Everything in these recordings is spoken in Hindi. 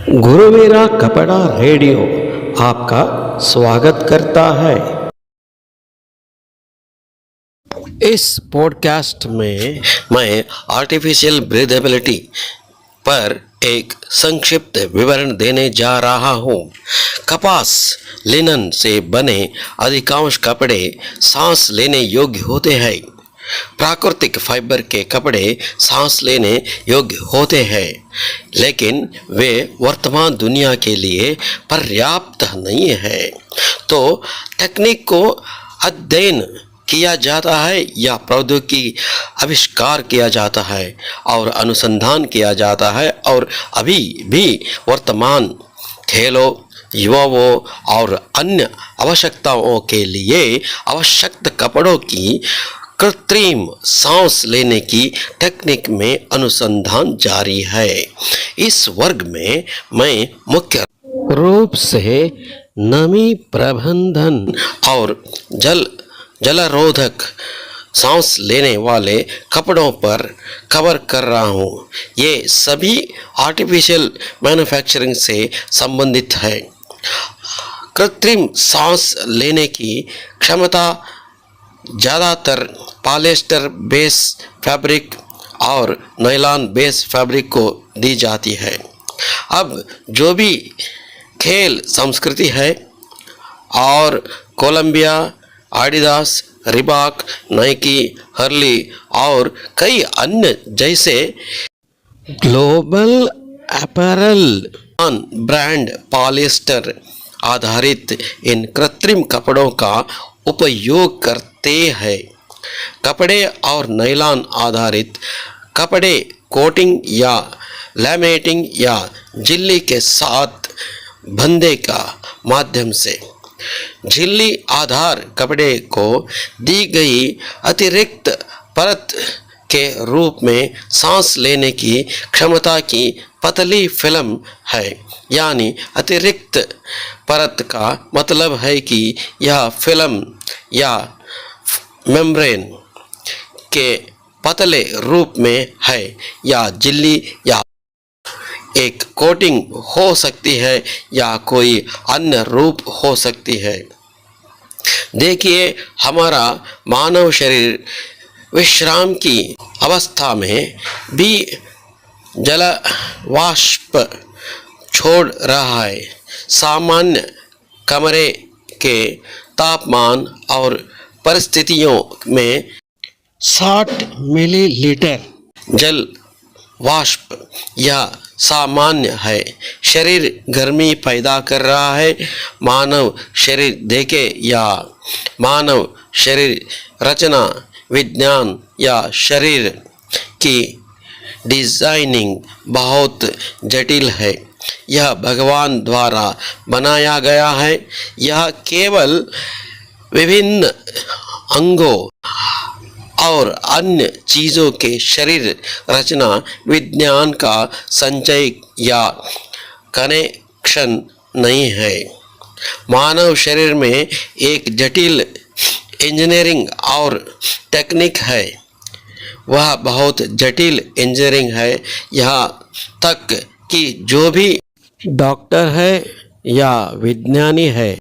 गुरुवीरा कपड़ा रेडियो आपका स्वागत करता है। इस पॉडकास्ट में मैं आर्टिफिशियल ब्रीदेबिलिटी पर एक संक्षिप्त विवरण देने जा रहा हूँ। कपास लिनन से बने अधिकांश कपड़े सांस लेने योग्य होते हैं। प्राकृतिक फाइबर के कपड़े सांस लेने योग्य होते हैं, लेकिन वे वर्तमान दुनिया के लिए पर्याप्त नहीं है। तो तकनीक को अध्ययन किया जाता है या प्रौद्योगिकी आविष्कार किया जाता है और अनुसंधान किया जाता है, और अभी भी वर्तमान खेलों, युवाओं और अन्य आवश्यकताओं के लिए आवश्यक कपड़ों की कृत्रिम सांस लेने की टेक्निक में अनुसंधान जारी है। इस वर्ग में मैं मुख्य रूप से नमी प्रबंधन और जलरोधक सांस लेने वाले कपड़ों पर कवर कर रहा हूँ। ये सभी आर्टिफिशियल मैन्युफैक्चरिंग से संबंधित है। कृत्रिम सांस लेने की क्षमता ज़्यादातर पॉलिएस्टर बेस फैब्रिक और नायलॉन बेस फैब्रिक को दी जाती है। अब जो भी खेल संस्कृति है और Columbia, Adidas, Reebok, Nike, Hurley और कई अन्य जैसे ग्लोबल अपैरल ब्रांड पॉलिएस्टर आधारित इन कृत्रिम कपड़ों का उपयोग करते हैं। कपड़े और नायलॉन आधारित कपड़े कोटिंग या लैमिनेटिंग या झिल्ली के साथ बंधे का माध्यम से झिल्ली आधार कपड़े को दी गई अतिरिक्त परत के रूप में सांस लेने की क्षमता की पतली फिल्म है। यानी अतिरिक्त परत का मतलब है कि यह फिल्म या मेम्ब्रेन के पतले रूप में है या झिल्ली या एक कोटिंग हो सकती है या कोई अन्य रूप हो सकती है। देखिए, हमारा मानव शरीर विश्राम की अवस्था में भी जल वाष्प छोड़ रहा है। सामान्य कमरे के तापमान और परिस्थितियों में 60 मिलीलीटर जल वाष्प यह सामान्य है। शरीर गर्मी पैदा कर रहा है। मानव शरीर देखे या मानव शरीर रचना विज्ञान या शरीर की डिजाइनिंग बहुत जटिल है। यह भगवान द्वारा बनाया गया है। यह केवल विभिन्न अंगों और अन्य चीज़ों के शरीर रचना विज्ञान का संचय या कनेक्शन नहीं है। मानव शरीर में एक जटिल इंजीनियरिंग और टेक्निक है। वह बहुत जटिल इंजीनियरिंग है, यहाँ तक कि जो भी डॉक्टर है या विज्ञानी है,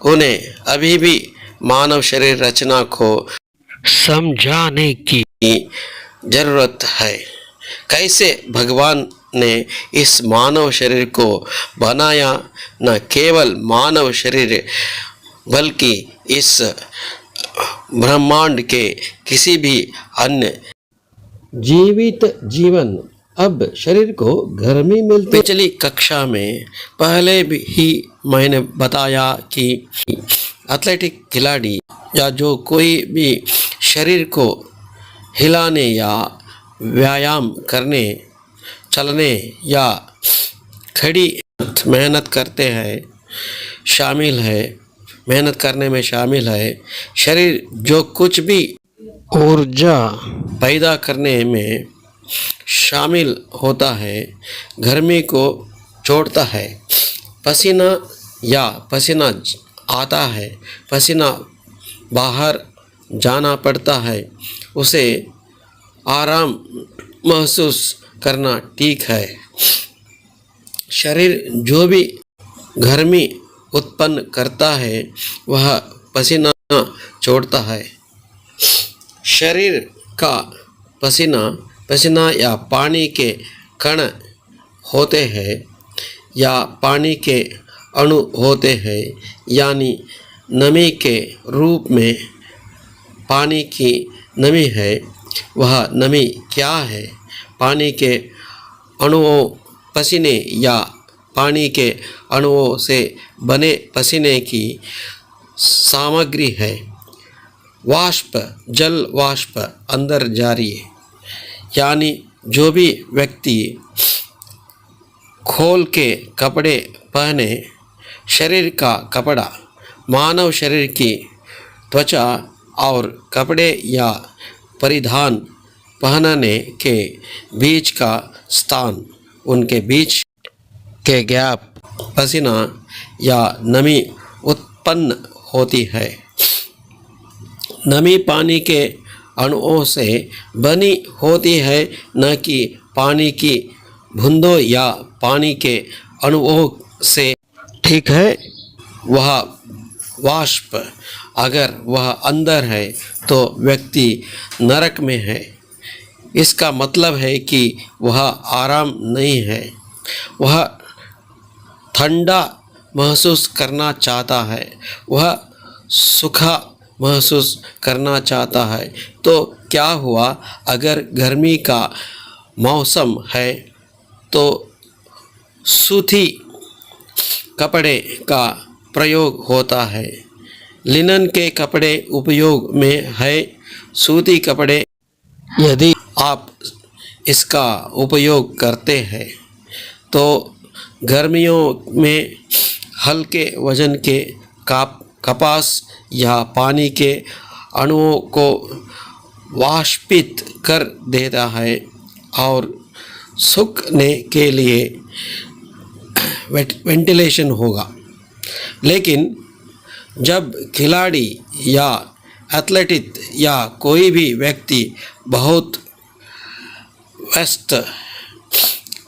उन्हें अभी भी मानव शरीर रचना को समझाने की जरूरत है। कैसे भगवान ने इस मानव शरीर को बनाया, न केवल मानव शरीर बल्कि इस ब्रह्मांड के किसी भी अन्य जीवित जीवन अब शरीर को गर्मी मिलती। पिछली कक्षा में पहले भी ही मैंने बताया कि एथलेटिक खिलाड़ी या जो कोई भी शरीर को हिलाने या व्यायाम करने, चलने या खड़ी मेहनत करते हैं, शामिल है, मेहनत करने में शामिल है। शरीर जो कुछ भी ऊर्जा पैदा करने में शामिल होता है, गर्मी को छोड़ता है। पसीना आता है, पसीना बाहर जाना पड़ता है, उसे आराम महसूस करना ठीक है। शरीर जो भी गर्मी उत्पन्न करता है वह पसीना छोड़ता है। शरीर का पसीना या पानी के कण होते हैं या पानी के अणु होते हैं, यानी नमी के रूप में पानी की नमी है। वह नमी क्या है? पानी के अणुओं पसीने या पानी के अणुओं से बने पसीने की सामग्री है। वाष्प, जल वाष्प अंदर जारी है, यानी जो भी व्यक्ति खोल के कपड़े पहने, शरीर का कपड़ा मानव शरीर की त्वचा और कपड़े या परिधान पहनने के बीच का स्थान, उनके बीच के गैप पसीना या नमी उत्पन्न होती है। नमी पानी के अणुओं से बनी होती है, न कि पानी की बूंदों या पानी के अणुओं से। ठीक है, वह वाष्प अगर वह अंदर है तो व्यक्ति नरक में है। इसका मतलब है कि वह आराम नहीं है, वह ठंडा महसूस करना चाहता है, वह सूखा महसूस करना चाहता है। तो क्या हुआ? अगर गर्मी का मौसम है तो सूती कपड़े का प्रयोग होता है। लिनन के कपड़े उपयोग में है। सूती कपड़े, यदि आप इसका उपयोग करते हैं तो गर्मियों में हल्के वजन के कपास या पानी के अणुओं को वाष्पित कर देता है और सूखने के लिए वेंटिलेशन होगा। लेकिन जब खिलाड़ी या एथलेटिक या कोई भी व्यक्ति बहुत व्यस्त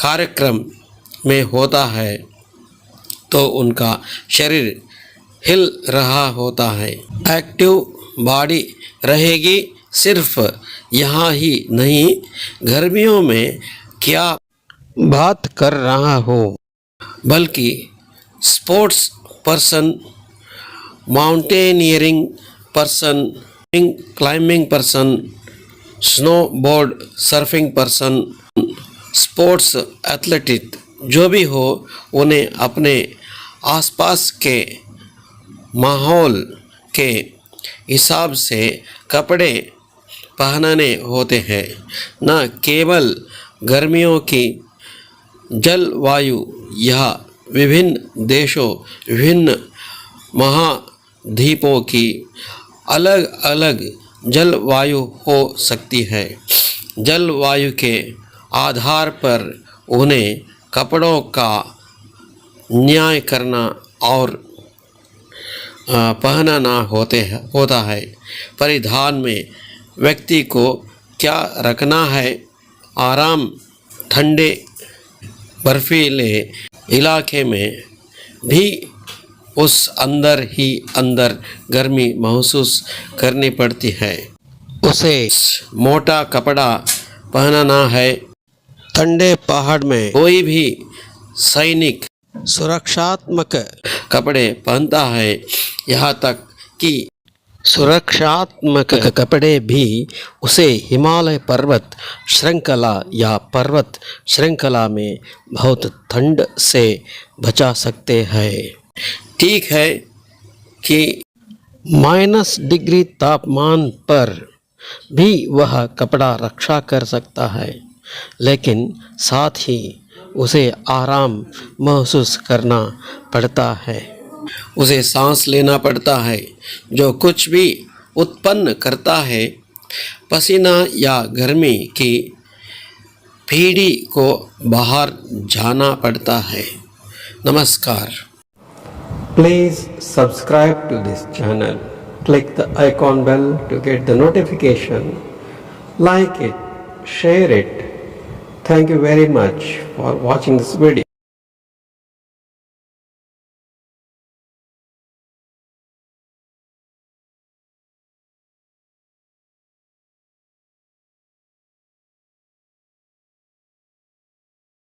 कार्यक्रम में होता है तो उनका शरीर हिल रहा होता है, एक्टिव बॉडी रहेगी। सिर्फ यहाँ ही नहीं, गर्मियों में क्या बात कर रहा हो, बल्कि sports person, mountaineering person, climbing person, snowboard surfing person, sports athletic जो भी हो, उन्हें अपने आसपास के माहौल के हिसाब से कपड़े पहनने होते हैं। न केवल गर्मियों की जलवायु, यह विभिन्न देशों, विभिन्न महाद्वीपों की अलग अलग जलवायु हो सकती है। जलवायु के आधार पर उन्हें कपड़ों का न्याय करना और पहनना होता है। परिधान में व्यक्ति को क्या रखना है? आराम, ठंडे बर्फीले इलाके में भी उस अंदर ही अंदर गर्मी महसूस करनी पड़ती है। उसे मोटा कपड़ा पहनना है। ठंडे पहाड़ में कोई भी सैनिक सुरक्षात्मक कपड़े पहनता है, यहाँ तक कि सुरक्षात्मक कपड़े भी उसे हिमालय पर्वत श्रृंखला या पर्वत श्रृंखला में बहुत ठंड से बचा सकते हैं। ठीक है कि -डिग्री तापमान पर भी वह कपड़ा रक्षा कर सकता है, लेकिन साथ ही उसे आराम महसूस करना पड़ता है। उसे सांस लेना पड़ता है। जो कुछ भी उत्पन्न करता है, पसीना या गर्मी की पीढ़ी को बाहर जाना पड़ता है। नमस्कार। Please subscribe to this channel. Click the icon bell to get the notification. Like it, share it. Thank you very much for watching this video.